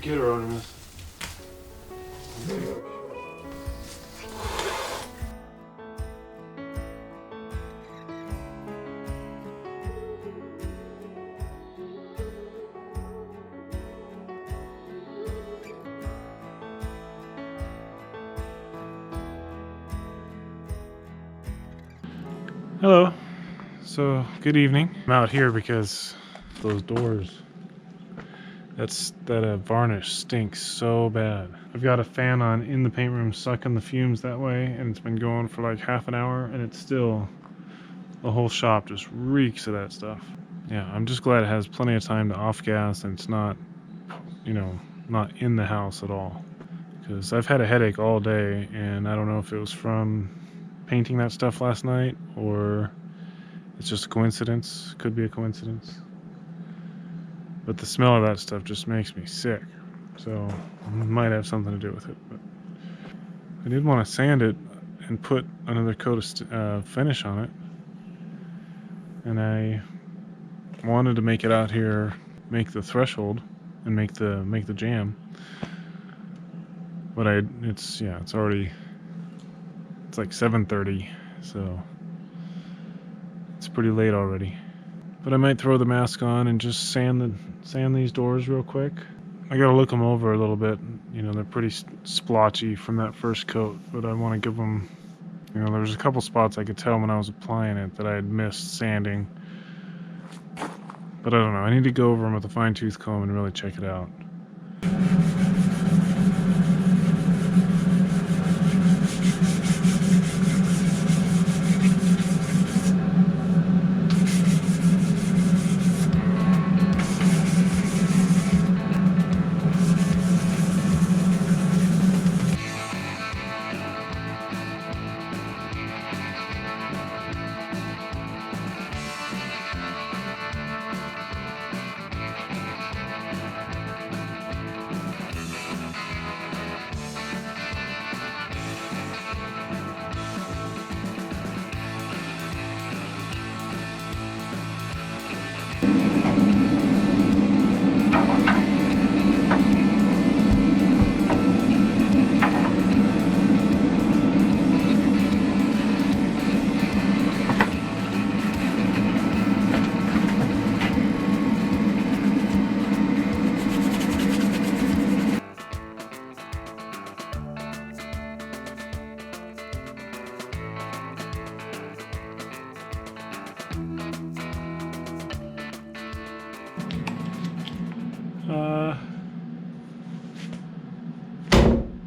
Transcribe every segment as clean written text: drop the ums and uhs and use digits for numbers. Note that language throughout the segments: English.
computer on this. Hello. So, good evening. I'm out here because those doors, that varnish stinks so bad. I've got a fan on in the paint room sucking the fumes that way, and it's been going for like half an hour, and it's still, the whole shop just reeks of that stuff. Yeah, I'm just glad it has plenty of time to off gas and it's not, not in the house at all. Because I've had a headache all day, and I don't know if it was from painting that stuff last night or it's just a coincidence. Could be a coincidence. But the smell of that stuff just makes me sick. So it might have something to do with it. But I did want to sand it and put another coat of finish on it. And I wanted to make it out here, make the threshold and make the jam. But it's like 7:30, so it's pretty late already. But I might throw the mask on and just sand these doors real quick. I gotta look them over a little bit. They're pretty splotchy from that first coat, but I want to give them, there was a couple spots I could tell when I was applying it that I had missed sanding. But I don't know, I need to go over them with a fine-tooth comb and really check it out.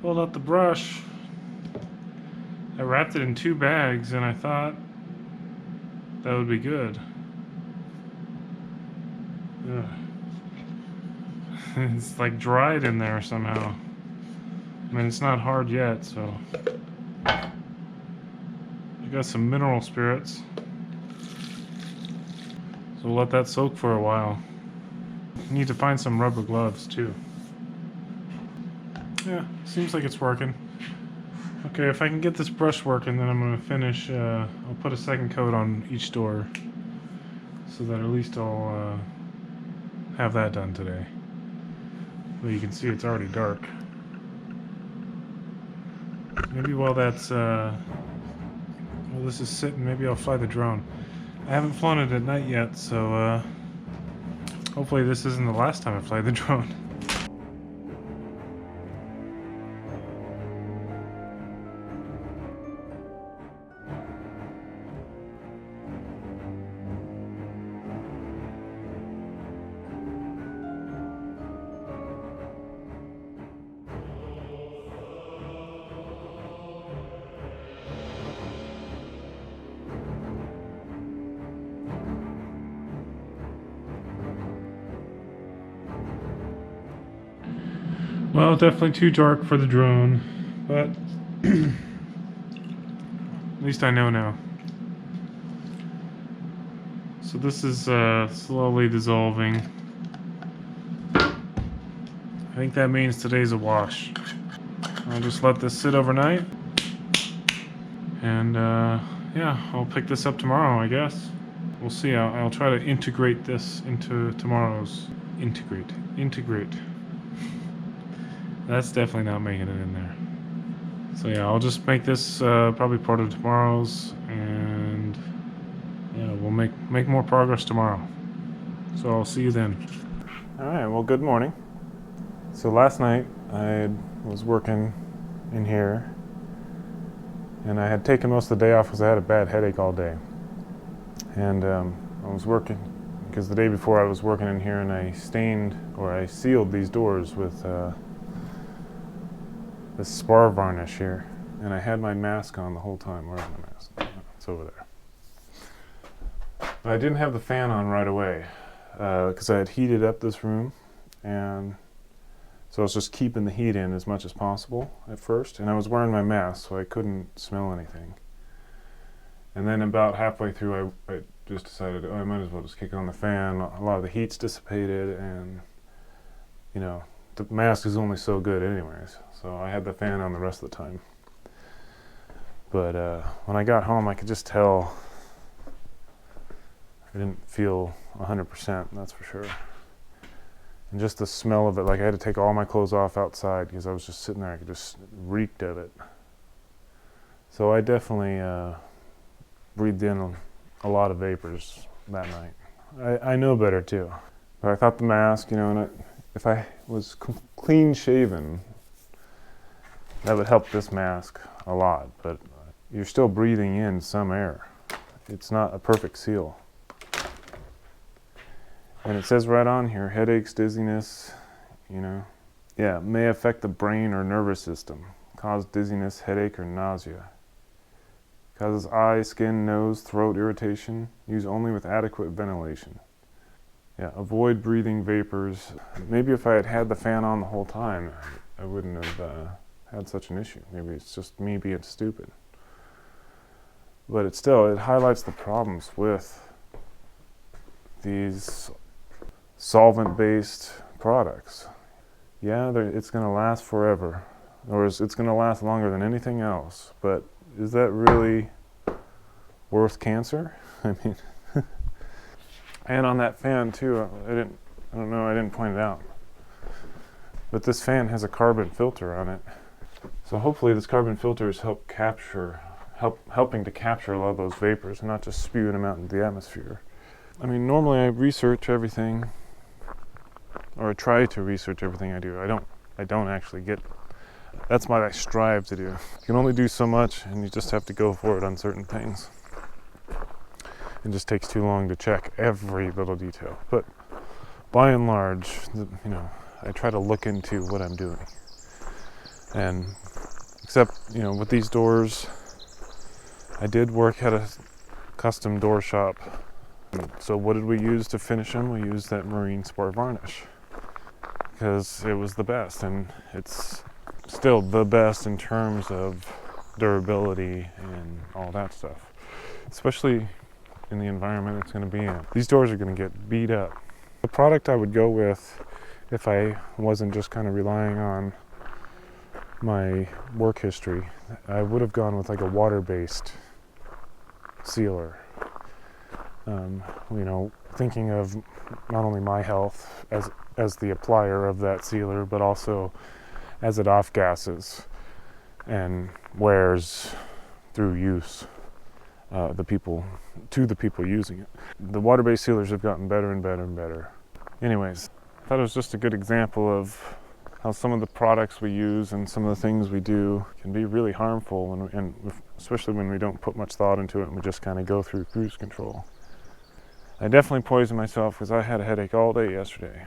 Pulled out the brush. I wrapped it in 2 bags and I thought that would be good. Ugh. It's like dried in there somehow. I mean, it's not hard yet, so I got some mineral spirits. So we'll let that soak for a while. Need to find some rubber gloves too. Yeah, seems like it's working. Okay, if I can get this brush working, then I'm going to finish, I'll put a second coat on each door so that at least I'll have that done today. Well, you can see it's already dark. Maybe while while this is sitting, maybe I'll fly the drone. I haven't flown it at night yet, so hopefully this isn't the last time I fly the drone. Well, definitely too dark for the drone, but at least I know now. So this is slowly dissolving. I think that means today's a wash. I'll just let this sit overnight, and yeah, I'll pick this up tomorrow, I guess. We'll see. I'll try to integrate this into tomorrow's integrate. That's definitely not making it in there. So yeah, I'll just make this probably part of tomorrow's, and yeah, we'll make more progress tomorrow. So I'll see you then. All right. Well, good morning. So last night I was working in here, and I had taken most of the day off because I had a bad headache all day. And I was working because the day before I was working in here, and I sealed these doors with this Spar varnish here, and I had my mask on the whole time. Where's my mask? It's over there. But I didn't have the fan on right away because I had heated up this room, and so I was just keeping the heat in as much as possible at first, and I was wearing my mask so I couldn't smell anything. And then about halfway through I just decided, I might as well just kick on the fan. A lot of the heat's dissipated, and you know, the mask is only so good anyways, so I had the fan on the rest of the time. But when I got home, I could just tell I didn't feel 100%, that's for sure. And just the smell of it, like I had to take all my clothes off outside because I was just sitting there, I could just reeked of it. So I definitely breathed in a lot of vapors that night. I know better too. But I thought the mask, and if I was clean shaven, that would help this mask a lot. But you're still breathing in some air. It's not a perfect seal. And it says right on here, headaches, dizziness, Yeah, may affect the brain or nervous system, cause dizziness, headache, or nausea. Causes eye, skin, nose, throat irritation. Use only with adequate ventilation. Yeah, avoid breathing vapors. Maybe if I had had the fan on the whole time, I wouldn't have had such an issue. Maybe it's just me being stupid. But it highlights the problems with these solvent-based products. Yeah, it's going to last forever, or it's going to last longer than anything else, but is that really worth cancer? I mean, and on that fan too, I didn't point it out, but this fan has a carbon filter on it. So hopefully this carbon filter is helping to capture a lot of those vapors and not just spewing them out into the atmosphere. I mean, normally I research everything, or I try to research everything I do. I don't actually get. That's what I strive to do. You can only do so much, and you just have to go for it on certain things. It just takes too long to check every little detail. But by and large, I try to look into what I'm doing. And except, with these doors, I did work at a custom door shop. So what did we use to finish them? We used that marine Spar varnish because it was the best, and it's still the best in terms of durability and all that stuff, especially in the environment it's going to be in. These doors are going to get beat up. The product I would go with, if I wasn't just kind of relying on my work history, I would have gone with like a water-based sealer. Thinking of not only my health as the applier of that sealer, but also as it off gases and wears through use the people using it. The water-based sealers have gotten better and better and better. Anyways, I thought it was just a good example of how some of the products we use and some of the things we do can be really harmful, and especially when we don't put much thought into it and we just kind of go through cruise control. I definitely poisoned myself because I had a headache all day yesterday,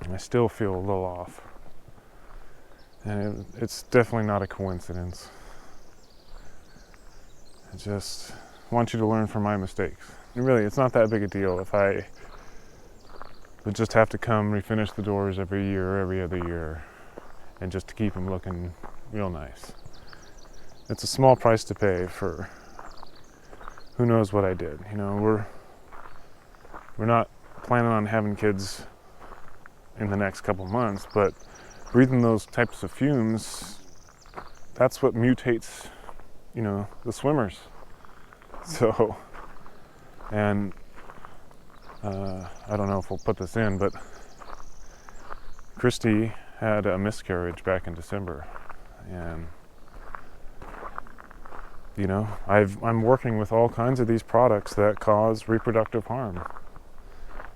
and I still feel a little off. And it's definitely not a coincidence. I just want you to learn from my mistakes. And really, it's not that big a deal if I would just have to come refinish the doors every year or every other year, and just to keep them looking real nice. It's a small price to pay for who knows what I did. We're not planning on having kids in the next couple months, but breathing those types of fumes, that's what mutates, the swimmers. So, and I don't know if we'll put this in, but Christy had a miscarriage back in December, and you know, I'm working with all kinds of these products that cause reproductive harm,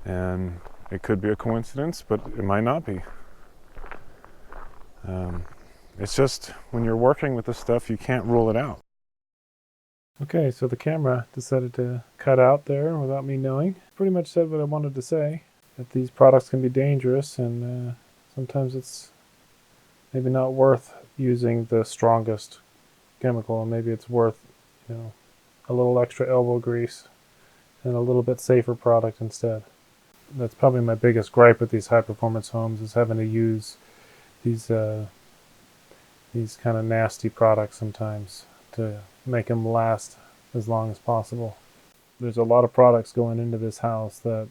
and it could be a coincidence, but it might not be. It's just when you're working with this stuff, you can't rule it out. Okay, so the camera decided to cut out there without me knowing. Pretty much said what I wanted to say, that these products can be dangerous, and sometimes it's maybe not worth using the strongest chemical, and maybe it's worth, you know, a little extra elbow grease and a little bit safer product instead. That's probably my biggest gripe with these high performance homes, is having to use these kind of nasty products sometimes to make them last as long as possible. There's a lot of products going into this house that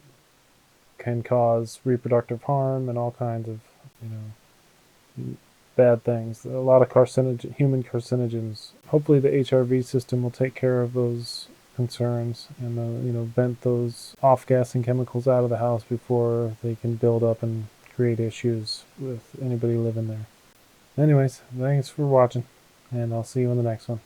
can cause reproductive harm and all kinds of, you know, bad things. A lot of human carcinogens. Hopefully the HRV system will take care of those concerns and vent those off-gassing chemicals out of the house before they can build up and create issues with anybody living there. Anyways, thanks for watching, and I'll see you in the next one.